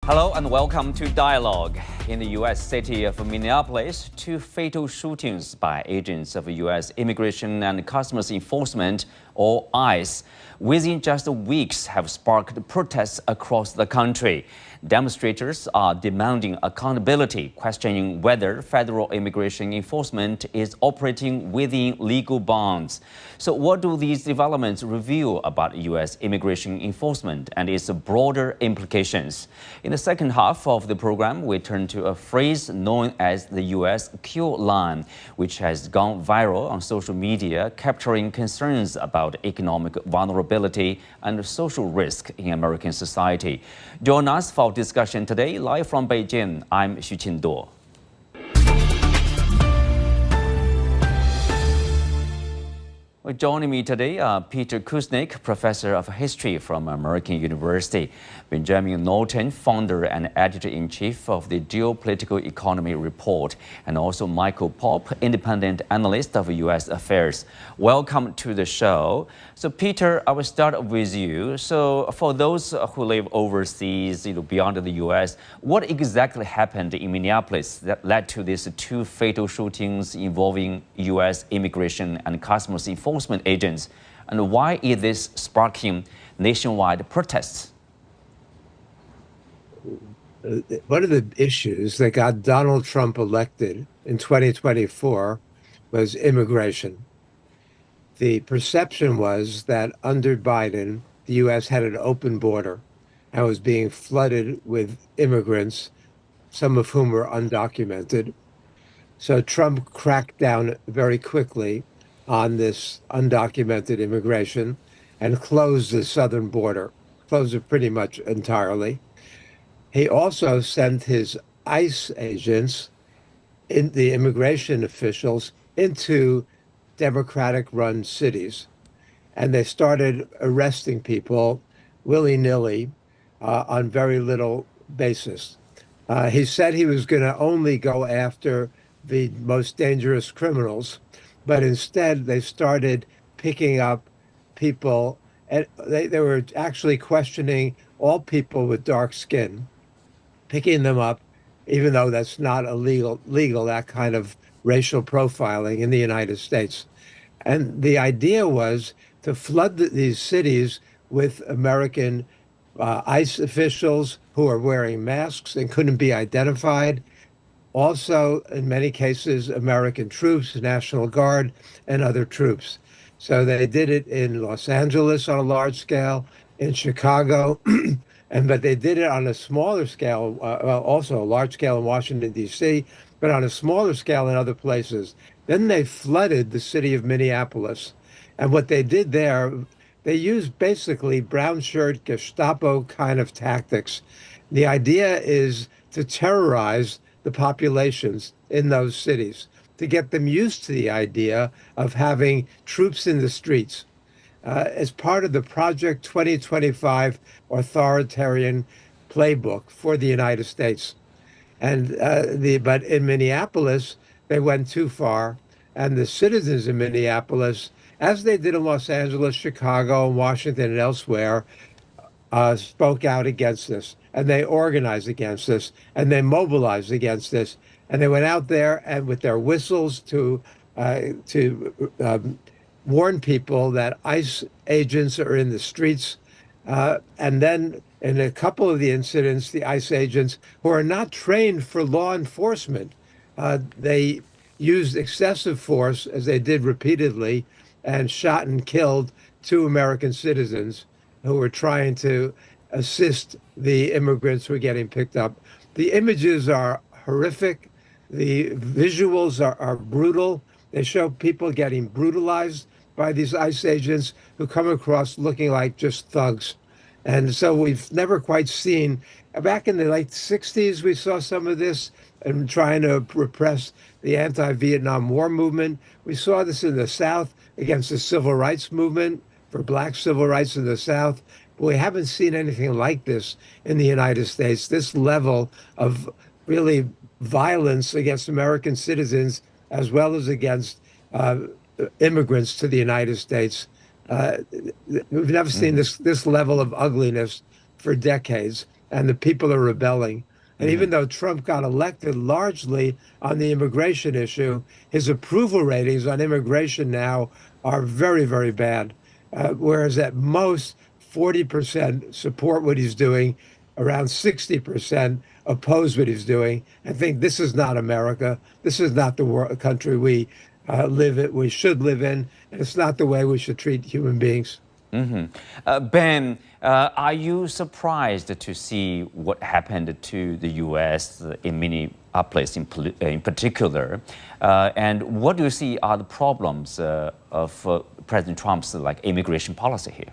Hello and welcome to Dialogue. In the U.S. city of Minneapolis, two fatal shootings by agents of U.S. Immigration and Customs Enforcement, or ICE, within just weeks have sparked protests across the country. Demonstrators are demanding accountability, questioning whether federal immigration enforcement is operating within legal bounds. So what do these developments reveal about U.S. immigration enforcement and its broader implications? In the second half of the program, we turn to a phrase known as the U.S. kill line, which has gone viral on social media, capturing concerns about economic vulnerability and social risk in American society. Join us for discussion today, live from Beijing. I'm Xu Qinduo. Joining me today, Peter Kuznick, professor of history from American University, Benjamin Norton, founder and editor-in-chief of the Geopolitical Economy Report, and also Michael Popp, independent analyst of U.S. affairs. Welcome to the show. So, Peter, I will start with you. So, for those who live overseas, beyond the U.S., what exactly happened in Minneapolis that led to these two fatal shootings involving U.S. immigration and customs enforcement agents, and why is this sparking nationwide protests? One of the issues that got Donald Trump elected in 2024 was immigration. The perception was that under Biden, the U.S. had an open border and was being flooded with immigrants, some of whom were undocumented. So Trump cracked down very quickly on this undocumented immigration and closed the southern border, closed it pretty much entirely. He also sent his ICE agents, the immigration officials, into Democratic-run cities. And they started arresting people willy-nilly on very little basis. He said he was going to only go after the most dangerous criminals, but instead they started picking up people, and they were actually questioning all people with dark skin, picking them up, even though that's not illegal, that kind of racial profiling in the United States. And the idea was to flood these cities with American ICE officials who are wearing masks and couldn't be identified. Also, in many cases, American troops, National Guard, and other troops. So they did it in Los Angeles on a large scale, in Chicago, but they did it on a smaller scale, also a large scale in Washington, D.C., but on a smaller scale in other places. Then they flooded the city of Minneapolis. And what they did there, they used basically brown shirt Gestapo kind of tactics. The idea is to terrorize the populations in those cities, to get them used to the idea of having troops in the streets. As part of the Project 2025 authoritarian playbook for the United States. But in Minneapolis, they went too far, and the citizens in Minneapolis, as they did in Los Angeles, Chicago, and Washington, and elsewhere, spoke out against this, and they organized against this, and they mobilized against this, and they went out there and with their whistles to warn people that ICE agents are in the streets. And then in a couple of the incidents, the ICE agents, who are not trained for law enforcement, they used excessive force, as they did repeatedly, and shot and killed two American citizens who were trying to assist the immigrants who were getting picked up. The images are horrific. The visuals are brutal. They show people getting brutalized by these ICE agents who come across looking like just thugs. And so we've never quite seen, back in the late 60s, we saw some of this and trying to repress the anti-Vietnam War movement. We saw this in the South against the civil rights movement, for black civil rights in the South. But we haven't seen anything like this in the United States, this level of really violence against American citizens as well as against immigrants to the United States. We've never seen this level of ugliness for decades. and the people are rebelling. And even though Trump got elected largely on the immigration issue, his approval ratings on immigration now are very, very bad. Whereas at most 40% support what he's doing, around 60% oppose what he's doing, and think this is not America. This is not the country we we should live in, and it's not the way we should treat human beings. Ben, are you surprised to see what happened to the U.S. in Minneapolis in particular? And what do you see are the problems of President Trump's immigration policy here?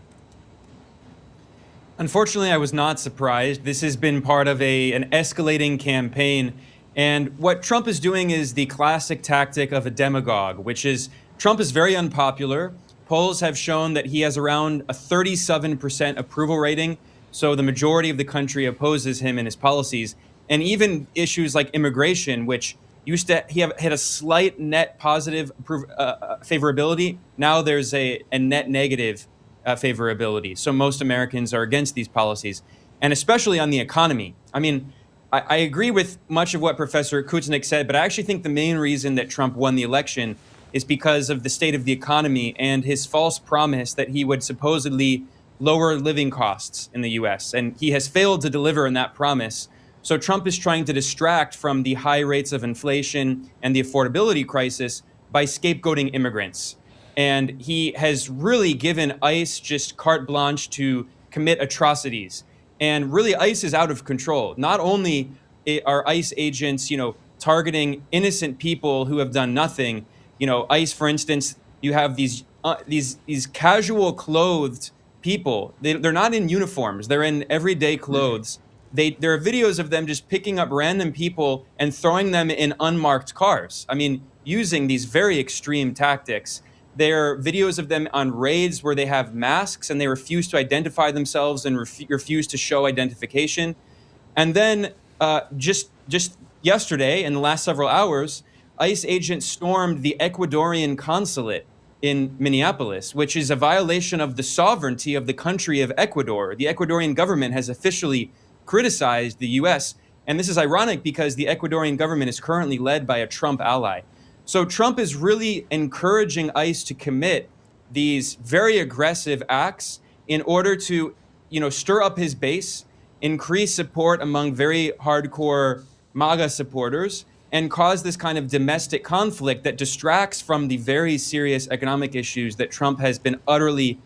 Unfortunately, I was not surprised. This has been part of an escalating campaign. And what Trump is doing is the classic tactic of a demagogue, which is Trump is very unpopular. Polls have shown that he has around a 37% approval rating. So the majority of the country opposes him and his policies. And even issues like immigration, which used to had a slight net positive favorability. Now there's a net negative favorability. So most Americans are against these policies, and especially on the economy. I mean, I agree with much of what Professor Kuznick said, but I actually think the main reason that Trump won the election is because of the state of the economy and his false promise that he would supposedly lower living costs in the U.S. And he has failed to deliver on that promise. So Trump is trying to distract from the high rates of inflation and the affordability crisis by scapegoating immigrants. And he has really given ICE just carte blanche to commit atrocities. And really, ICE is out of control. Not only are ICE agents, targeting innocent people who have done nothing. ICE, for instance, you have these casual clothed people. They're not in uniforms. They're in everyday clothes. There are videos of them just picking up random people and throwing them in unmarked cars. I mean, using these very extreme tactics. There are videos of them on raids where they have masks and they refuse to identify themselves and refuse to show identification. And then just yesterday, in the last several hours, ICE agents stormed the Ecuadorian consulate in Minneapolis, which is a violation of the sovereignty of the country of Ecuador. The Ecuadorian government has officially criticized the U.S. And this is ironic because the Ecuadorian government is currently led by a Trump ally. So Trump is really encouraging ICE to commit these very aggressive acts in order to, stir up his base, increase support among very hardcore MAGA supporters, and cause this kind of domestic conflict that distracts from the very serious economic issues that Trump has been utterly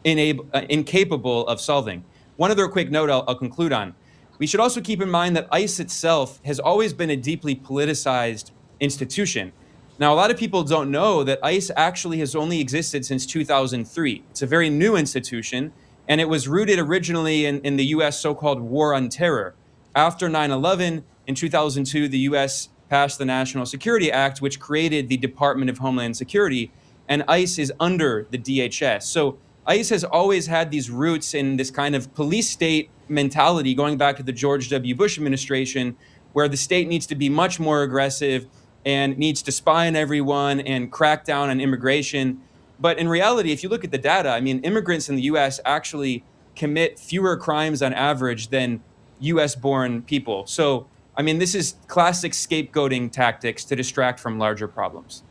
incapable of solving. One other quick note I'll conclude on. We should also keep in mind that ICE itself has always been a deeply politicized institution. Now, a lot of people don't know that ICE actually has only existed since 2003. It's a very new institution, and it was rooted originally in the U.S. so-called War on Terror. After 9/11, in 2002, the U.S. passed the National Security Act, which created the Department of Homeland Security, and ICE is under the DHS. So ICE has always had these roots in this kind of police state mentality going back to the George W. Bush administration, where the state needs to be much more aggressive and needs to spy on everyone and crack down on immigration. But in reality, if you look at the data, I mean, immigrants in the U.S. actually commit fewer crimes on average than U.S.-born people. So, I mean, this is classic scapegoating tactics to distract from larger problems.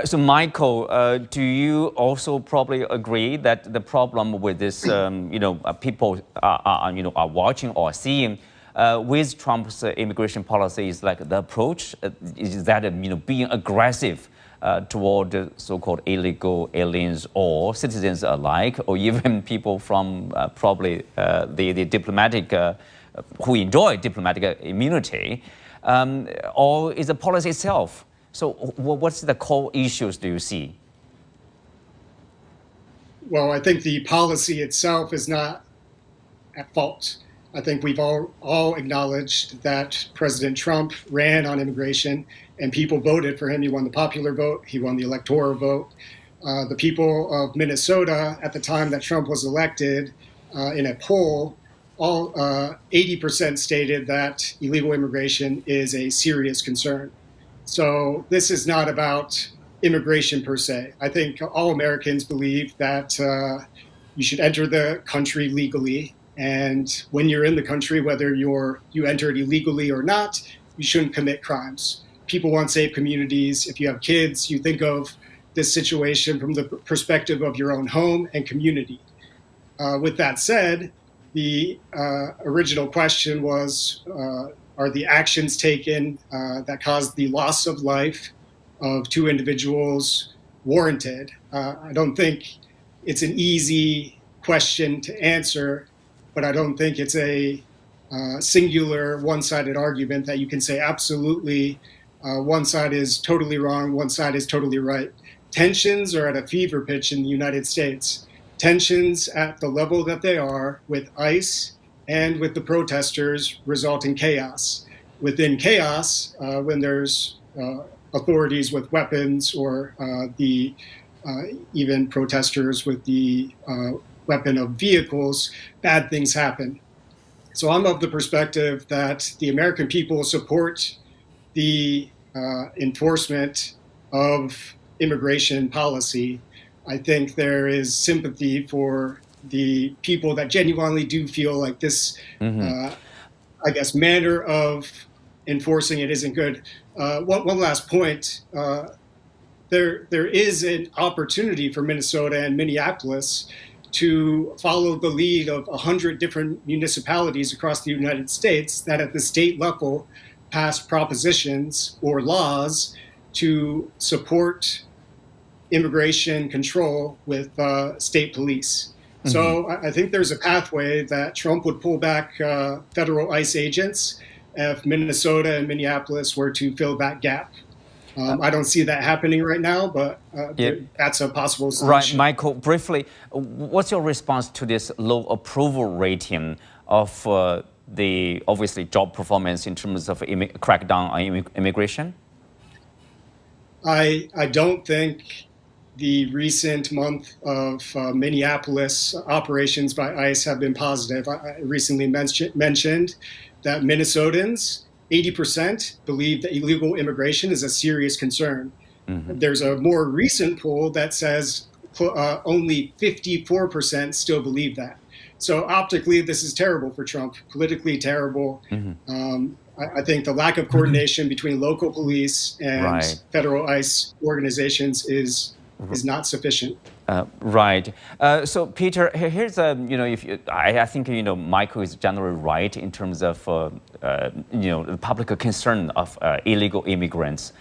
So, Michael, do you also probably agree that the problem with this, people are watching or seeing with Trump's immigration policy is like the approach is that being aggressive toward so-called illegal aliens or citizens alike, or even people from probably the diplomatic who enjoy diplomatic immunity, or is the policy itself? So, what's the core issues do you see? Well, I think the policy itself is not at fault. I think we've all acknowledged that President Trump ran on immigration and people voted for him. He won the popular vote. He won the electoral vote. The people of Minnesota at the time that Trump was elected in a poll, all 80% stated that illegal immigration is a serious concern. So this is not about immigration per se. I think all Americans believe that you should enter the country legally. And when you're in the country, whether you entered illegally or not, you shouldn't commit crimes. People want safe communities. If you have kids, you think of this situation from the perspective of your own home and community. With that said, the original question was, are the actions taken that caused the loss of life of 2 individuals warranted? I don't think it's an easy question to answer, but I don't think it's a singular one-sided argument that you can say absolutely one side is totally wrong, one side is totally right. Tensions are at a fever pitch in the United States. Tensions at the level that they are with ICE and with the protesters result in chaos. Within chaos, when there's authorities with weapons or even protesters with the weapon of vehicles, bad things happen. So I'm of the perspective that the American people support the enforcement of immigration policy. I think there is sympathy for the people that genuinely do feel like this, I guess, manner of enforcing it isn't good. One last point. There is an opportunity for Minnesota and Minneapolis to follow the lead of 100 different municipalities across the United States that at the state level pass propositions or laws to support immigration control with state police. So I think there's a pathway that Trump would pull back federal ICE agents if Minnesota and Minneapolis were to fill that gap. I don't see that happening right now, but that's a possible solution. Right, Michael, briefly, what's your response to this low approval rating of the, obviously, job performance in terms of crackdown on immigration? I don't think the recent month of Minneapolis operations by ICE have been positive. I recently mentioned that Minnesotans, 80% believe that illegal immigration is a serious concern. There's a more recent poll that says only 54% still believe that. So optically, this is terrible for Trump, politically terrible. I think the lack of coordination between local police and federal ICE organizations is not sufficient. Right. So, Peter, here's I think Michael is generally right in terms of the public concern of illegal immigrants,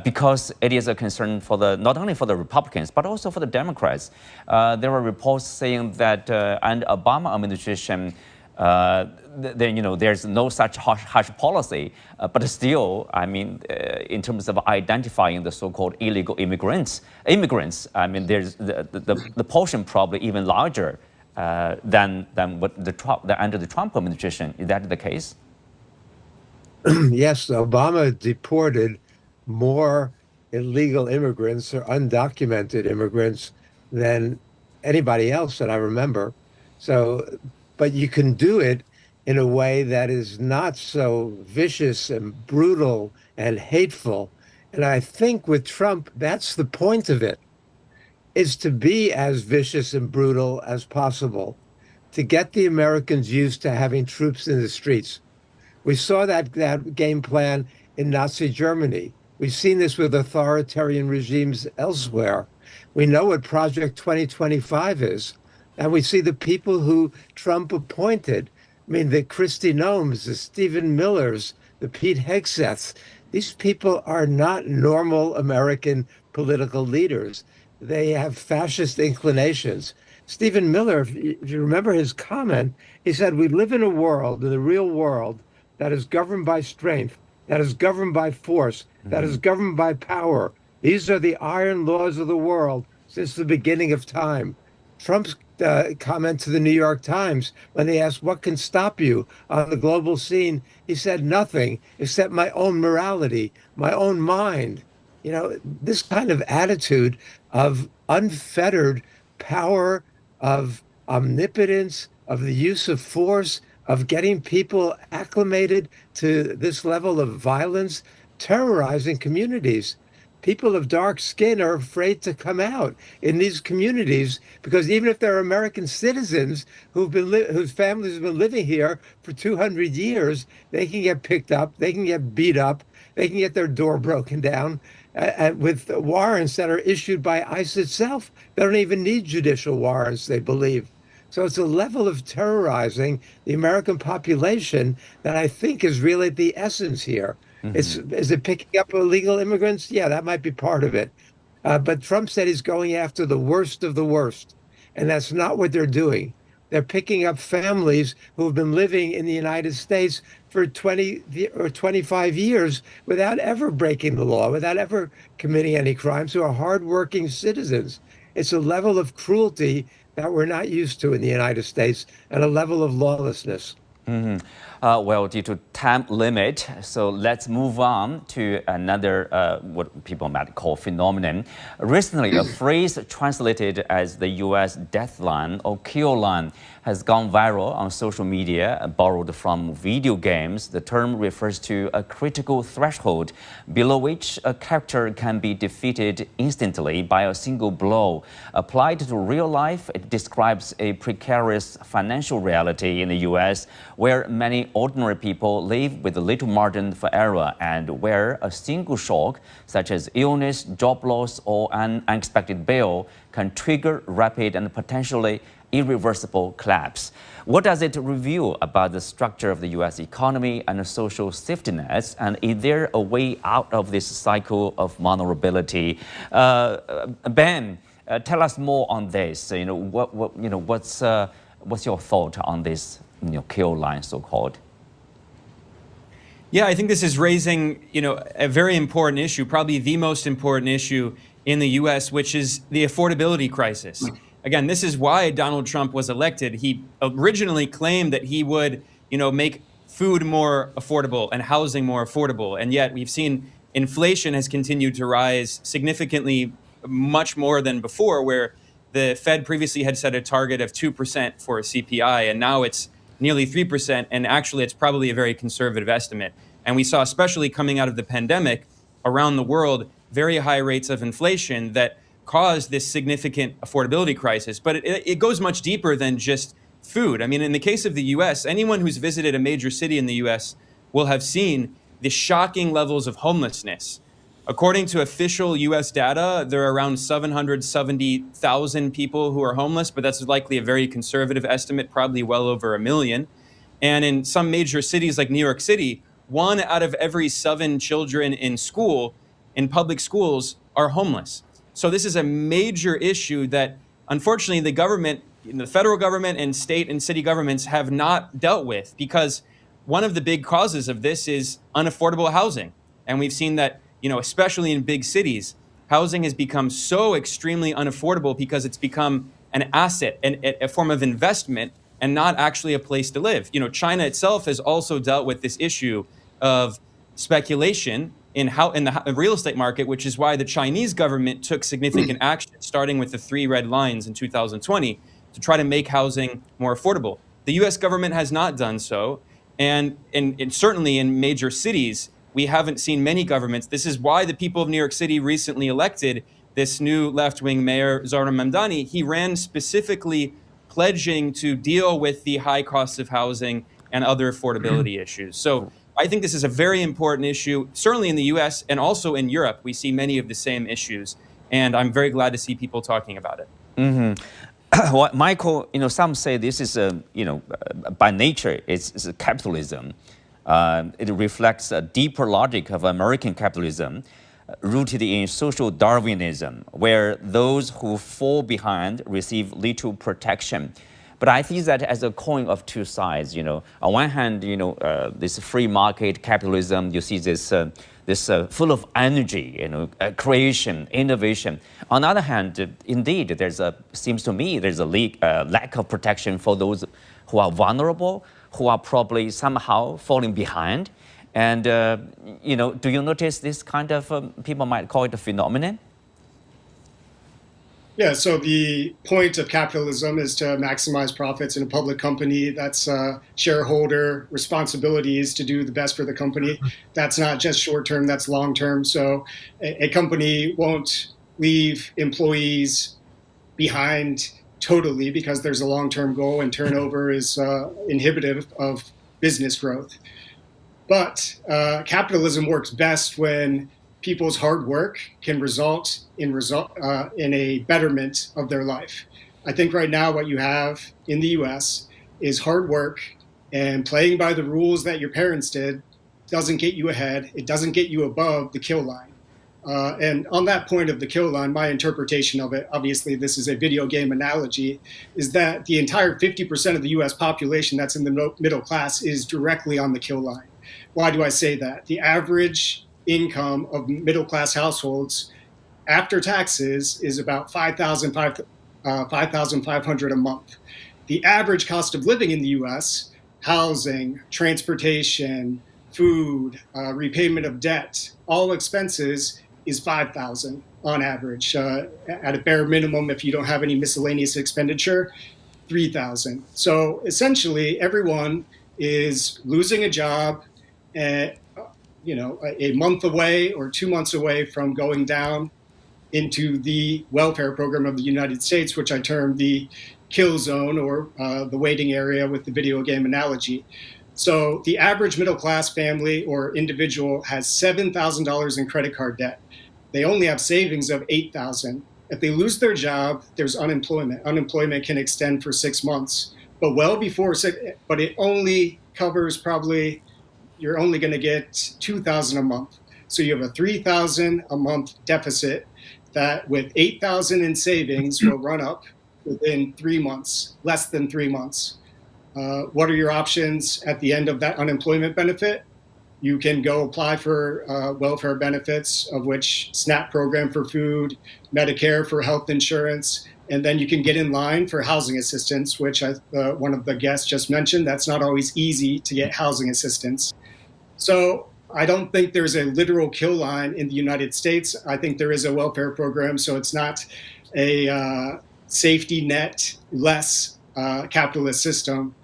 because it is a concern for not only for the Republicans but also for the Democrats. There are reports saying that under Obama administration, there's no such harsh policy, but still, I mean, in terms of identifying the so-called illegal immigrants, I mean, there's the portion probably even larger than what under the Trump administration. Is that the case? Yes, Obama deported more illegal immigrants or undocumented immigrants than anybody else that I remember. So, but you can do it in a way that is not so vicious and brutal and hateful. And I think with Trump, that's the point of it, is to be as vicious and brutal as possible, to get the Americans used to having troops in the streets. We saw that game plan in Nazi Germany. We've seen this with authoritarian regimes elsewhere. We know what Project 2025 is. And we see the people who Trump appointed. I mean, the Kristi Noems, the Stephen Millers, the Pete Hegseths. These people are not normal American political leaders. They have fascist inclinations. Stephen Miller, if you remember his comment, he said, we live in a world, in the real world, that is governed by strength, that is governed by force, that is governed by power. These are the iron laws of the world since the beginning of time. Trump's comment to the New York Times when they asked, what can stop you on the global scene? He said, nothing except my own morality, my own mind. This kind of attitude of unfettered power, of omnipotence, of the use of force, of getting people acclimated to this level of violence, terrorizing communities. people of dark skin are afraid to come out in these communities because even if they're American citizens whose families have been living here for 200 years, they can get picked up, they can get beat up, they can get their door broken down with warrants that are issued by ICE itself. They don't even need judicial warrants, they believe. So it's a level of terrorizing the American population that I think is really the essence here. Is it picking up illegal immigrants? Yeah, that might be part of it. But Trump said he's going after the worst of the worst. And that's not what they're doing. They're picking up families who have been living in the United States for 20 or 25 years without ever breaking the law, without ever committing any crimes, who are hardworking citizens. It's a level of cruelty that we're not used to in the United States and a level of lawlessness. Well, due to time limit, so let's move on to another, what people might call phenomenon. Recently, a phrase translated as the U.S. death line or kill line has gone viral on social media, borrowed from video games. The term refers to a critical threshold below which a character can be defeated instantly by a single blow. Applied to real life, it describes a precarious financial reality in the U.S. where many ordinary people live with little margin for error and where a single shock, such as illness, job loss, or an unexpected bill, can trigger rapid and potentially irreversible collapse. What does it reveal about the structure of the U.S. economy and social safety nets? And is there a way out of this cycle of vulnerability? Ben, tell us more on this. What's your thought on this kill line, so-called? Yeah, I think this is raising, a very important issue, probably the most important issue in the U.S., which is the affordability crisis. Again, this is why Donald Trump was elected. He originally claimed that he would, make food more affordable and housing more affordable. And yet we've seen inflation has continued to rise significantly, much more than before, where the Fed previously had set a target of 2% for CPI, and now it's nearly 3%. And actually, it's probably a very conservative estimate. And we saw, especially coming out of the pandemic around the world, very high rates of inflation that caused this significant affordability crisis. But it goes much deeper than just food. I mean, in the case of the U.S., anyone who's visited a major city in the U.S. will have seen the shocking levels of homelessness. According to official U.S. data, there are around 770,000 people who are homeless, but that's likely a very conservative estimate, probably well over 1 million. And in some major cities like New York City, 1 out of every 7 children in public schools are homeless. So this is a major issue that, unfortunately, the government, the federal government and state and city governments have not dealt with, because one of the big causes of this is unaffordable housing. And we've seen that, especially in big cities, housing has become so extremely unaffordable because it's become an asset and a form of investment and not actually a place to live. China itself has also dealt with this issue of speculation in the real estate market, which is why the Chinese government took significant action, starting with the 3 red lines in 2020, to try to make housing more affordable. The U.S. government has not done so, and certainly in major cities, we haven't seen many governments. This is why the people of New York City recently elected this new left-wing mayor, Zohran Mamdani. He ran specifically pledging to deal with the high costs of housing and other affordability issues. So I think this is a very important issue, certainly in the U.S. and also in Europe. We see many of the same issues, and I'm very glad to see people talking about it. Well, Michael, some say this is by nature, it's capitalism. It reflects a deeper logic of American capitalism, rooted in social Darwinism, where those who fall behind receive little protection. But I see that as a coin of two sides. On one hand, this free market capitalism, you see this full of energy, creation, innovation. On the other hand, indeed, seems to me there's a lack of protection for those who are vulnerable, who are probably somehow falling behind. And do you notice this kind of people might call it a phenomenon? Yeah, so the point of capitalism is to maximize profits in a public company. That's shareholder responsibilities to do the best for the company. That's not just short term, that's long term. So a company won't leave employees behind totally because there's a long term goal, and turnover is inhibitive of business growth. But capitalism works best when people's hard work can result in a betterment of their life. I think right now what you have in the U.S. is hard work, and playing by the rules that your parents did doesn't get you ahead. It doesn't get you above the kill line. And on that point of the kill line, my interpretation of it, obviously this is a video game analogy, is that the entire 50% of the U.S. population that's in the middle class is directly on the kill line. Why do I say that? The average income of middle class households after taxes is about $5,500 a month. The average cost of living in the U.S., housing, transportation, food, repayment of debt, all expenses, is $5,000 on average. At a bare minimum, if you don't have any miscellaneous expenditure, $3,000. So essentially, everyone is losing a job, a month away or 2 months away from going down into the welfare program of the United States, which I term the kill zone, or the waiting area with the video game analogy. So the average middle class family or individual has $7,000 in credit card debt. They only have savings of $8,000. If they lose their job, there's unemployment. Unemployment can extend for 6 months, but but it only covers probably, you're only going to get $2,000 a month. So you have a $3,000 a month deficit that with $8,000 in savings will run up within 3 months, less than 3 months. What are your options at the end of that unemployment benefit? You can go apply for welfare benefits, of which SNAP program for food, Medicare for health insurance, and then you can get in line for housing assistance, which one of the guests just mentioned. That's not always easy to get housing assistance. So I don't think there's a literal kill line in the United States. I think there is a welfare program, so it's not a safety net less capitalist system,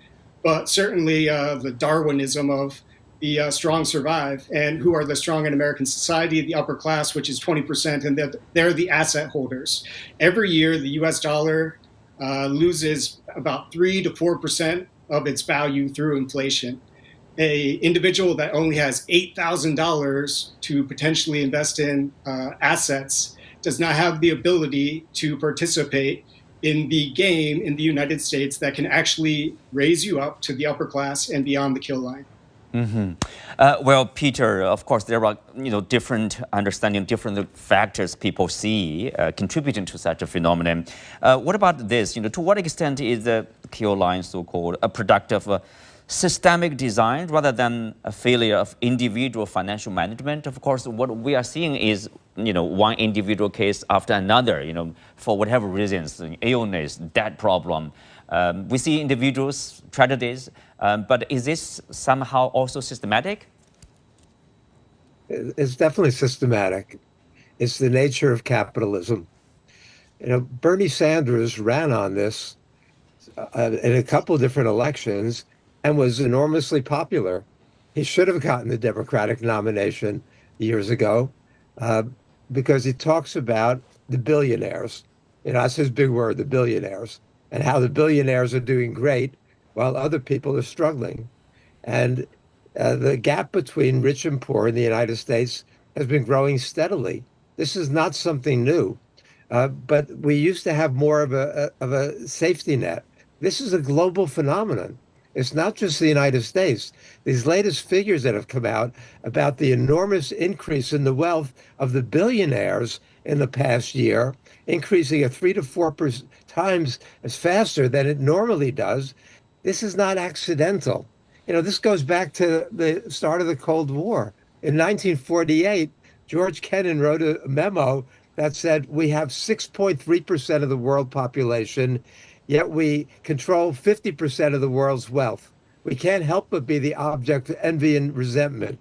but certainly the Darwinism of the strong survive. And who are the strong in American society? The upper class, which is 20%, and they're the asset holders. Every year, the US dollar loses about 3 to 4% of its value through inflation. A individual that only has $8,000 to potentially invest in assets does not have the ability to participate in the game in the United States that can actually raise you up to the upper class and beyond the kill line. Mm-hmm. Well, Peter, of course, there are different understanding, different factors people see contributing to such a phenomenon. What about this? To what extent is the kill line so-called a product of systemic design rather than a failure of individual financial management? Of course, what we are seeing is one individual case after another. For whatever reasons, illness, debt problem. We see individuals, tragedies, but is this somehow also systematic? It's definitely systematic. It's the nature of capitalism. Bernie Sanders ran on this in a couple of different elections and was enormously popular. He should have gotten the Democratic nomination years ago because he talks about the billionaires. That's his big word, the billionaires, and how the billionaires are doing great while other people are struggling. And the gap between rich and poor in the United States has been growing steadily. This is not something new, but we used to have more of a safety net. This is a global phenomenon. It's not just the United States. These latest figures that have come out about the enormous increase in the wealth of the billionaires in the past year, increasing at 3 to 4 times as faster than it normally does. This is not accidental. This goes back to the start of the Cold War. In 1948, George Kennan wrote a memo that said we have 6.3% of the world population, yet we control 50% of the world's wealth. We can't help but be the object of envy and resentment.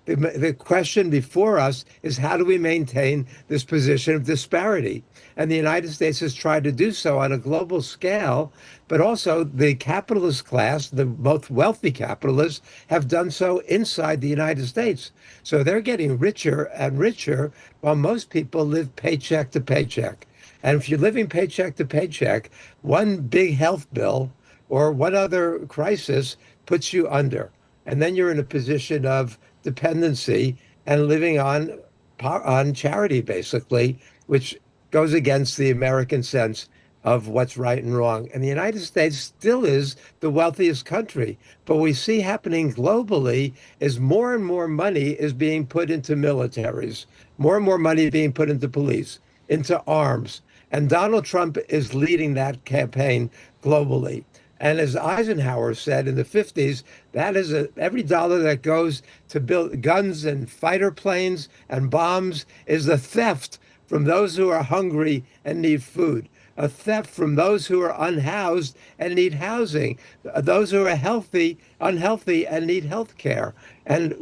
The question before us is how do we maintain this position of disparity? And the United States has tried to do so on a global scale, but also the capitalist class, the most wealthy capitalists, have done so inside the United States. So they're getting richer and richer while most people live paycheck to paycheck. And if you're living paycheck to paycheck, one big health bill or one other crisis puts you under. And then you're in a position of dependency and living on charity, basically, which goes against the American sense of what's right and wrong. And the United States still is the wealthiest country. But what we see happening globally is more and more money is being put into militaries, more and more money being put into police, into arms. And Donald Trump is leading that campaign globally. And as Eisenhower said in the 50s, that is every dollar that goes to build guns and fighter planes and bombs is a theft from those who are hungry and need food, a theft from those who are unhoused and need housing, those who are unhealthy and need health care. And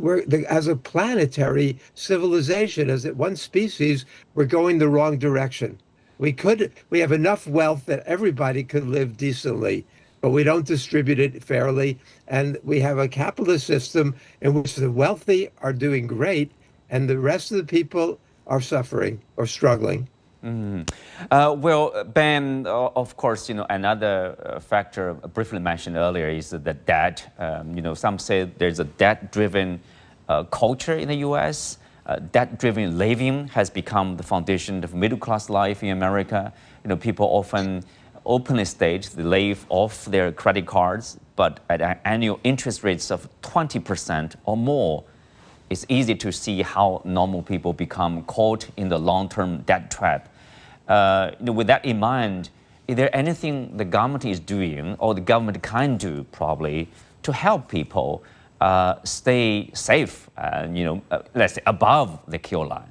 as a planetary civilization, as one species, we're going the wrong direction. We have enough wealth that everybody could live decently, but we don't distribute it fairly. And we have a capitalist system in which the wealthy are doing great and the rest of the people are suffering or struggling. Well, Ben, of course, another factor briefly mentioned earlier is the debt. Some say there's a debt-driven culture in the U.S. Debt-driven living has become the foundation of middle-class life in America. People often openly state they live off their credit cards, but at annual interest rates of 20% or more, it's easy to see how normal people become caught in the long-term debt trap. With that in mind, is there anything the government is doing or the government can do probably to help people stay safe, let's say above the kill line?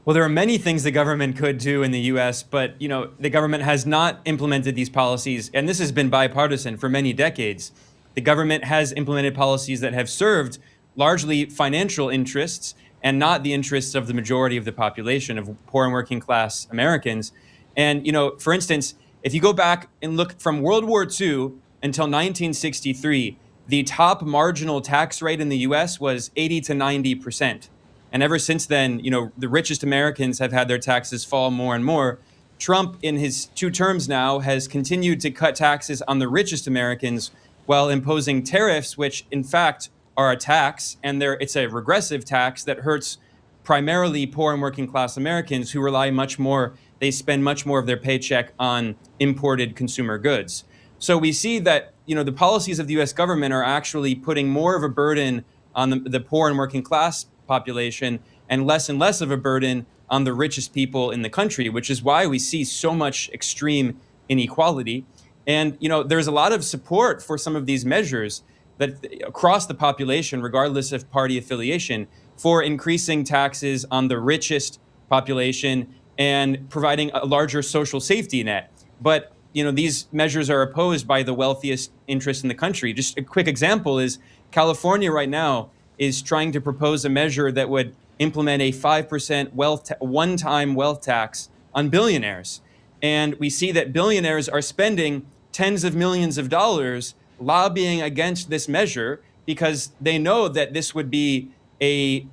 Well, there are many things the government could do in the U.S., but the government has not implemented these policies, and this has been bipartisan for many decades. The government has implemented policies that have served largely financial interests and not the interests of the majority of the population of poor and working class Americans. And for instance, if you go back and look from World War II until 1963, the top marginal tax rate in the U.S. was 80 to 90%. And ever since then, the richest Americans have had their taxes fall more and more. Trump, in his 2 terms now, has continued to cut taxes on the richest Americans while imposing tariffs, which in fact are a tax, and it's a regressive tax that hurts primarily poor and working class Americans who rely much more, they spend much more of their paycheck on imported consumer goods. So we see that, the policies of the U.S. government are actually putting more of a burden on the poor and working class population and less of a burden on the richest people in the country, which is why we see so much extreme inequality. And, there's a lot of support for some of these measures that across the population, regardless of party affiliation, for increasing taxes on the richest population and providing a larger social safety net. But these measures are opposed by the wealthiest interests in the country. Just a quick example is California right now is trying to propose a measure that would implement a 5% one-time wealth tax on billionaires. And we see that billionaires are spending tens of millions of dollars lobbying against this measure because they know that this would be a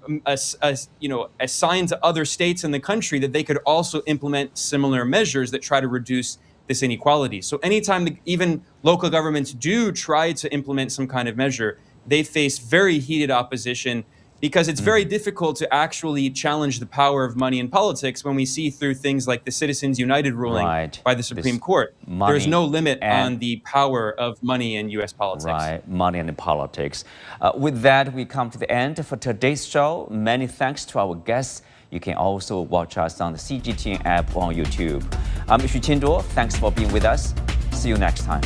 sign to other states in the country that they could also implement similar measures that try to reduce this inequality. So anytime even local governments do try to implement some kind of measure, they face very heated opposition because it's very difficult to actually challenge the power of money in politics when we see through things like the Citizens United ruling by the Supreme Court. There is no limit on the power of money in U.S. politics. Right, money and politics. With that, we come to the end for today's show. Many thanks to our guests. You can also watch us on the CGTN app on YouTube. I'm Xu Qinduo. Thanks for being with us. See you next time.